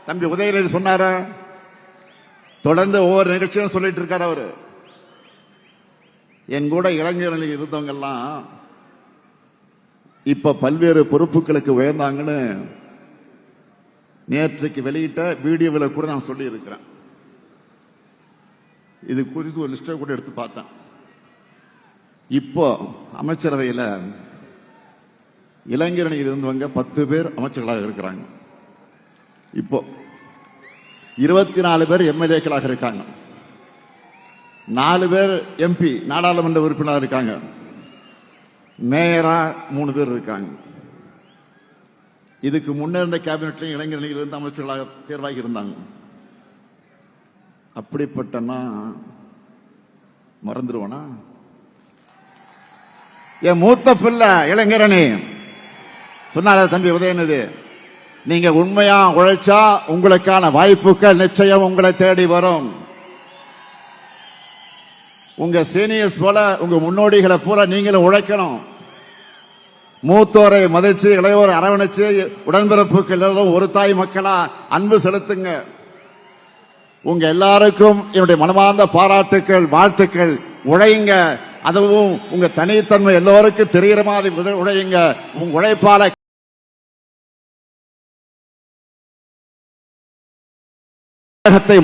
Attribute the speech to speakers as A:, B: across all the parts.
A: தம்பி உதயநிதி சொன்னார, தொடர்ந்து ஒவ்வொரு நிகழ்ச்சியும் சொல்லிட்டு இருக்காரு அவரு. என் கூட இளைஞர்கள் இருந்தவங்க எல்லாம் இப்ப பல்வேறு பொறுப்புகளுக்கு உயர்ந்தாங்கன்னு நேற்றைக்கு வெளியிட்ட வீடியோவில் கூட நான் சொல்லி இருக்கிறேன். இது குறித்து ஒரு லிஸ்டை கூட எடுத்து பார்த்தேன். இப்போ அமைச்சரவையில் இளைஞரணியில் இருந்தவங்க 10 பேர் அமைச்சர்களாக இருக்கிறாங்க. இப்போ 24 பேர் எம்எல்ஏக்களாக இருக்காங்க. 4 பேர் எம்பி நாடாளுமன்ற உறுப்பினராக இருக்காங்க. மேயரா 3 பேர் இருக்காங்க. இதுக்கு முன்ன இருந்த கேபினெட்லையும் இளைஞரணியில் இருந்து அமைச்சர்களாக தேர்வாகி இருந்தாங்க. அப்படிப்பட்டனா மறந்துடுவானா? என் மூத்த பிள்ளை இளைஞரணி சொன்னார தம்பி உதயநிதி, நீங்க உண்மையா உழைச்சா உங்களுக்கான வாய்ப்புகள் நிச்சயம் உங்களை தேடி வரும். உங்க சீனியர்ஸ் போல உங்க முன்னோடிகளை போல நீங்களும் உழைக்கணும். மூத்தோரை மதிச்சு இளையோரை அரவணைச்சு உடன்பிறப்புகள் ஒரு தாய் மக்களா அன்பு செலுத்துங்க. உங்க எல்லாருக்கும் என்னுடைய மனமார்ந்த பாராட்டுக்கள், வாழ்த்துக்கள். உழையுங்க. அதுவும் உங்க தனித்தன்மை எல்லோருக்கும் தெரிகிற மாதிரி உழையுங்க. உங்க உழைப்பால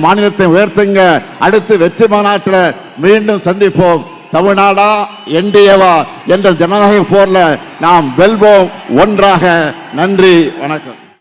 A: மாநிலத்தை உயர்த்துங்க. அடுத்து வெற்றி மாநாட்டில் மீண்டும் சந்திப்போம். தமிழ்நாடா என்டிஏவா என்ற ஜனநாயக போர்ல நாம் வெல்வோம் ஒன்றாக. நன்றி, வணக்கம்.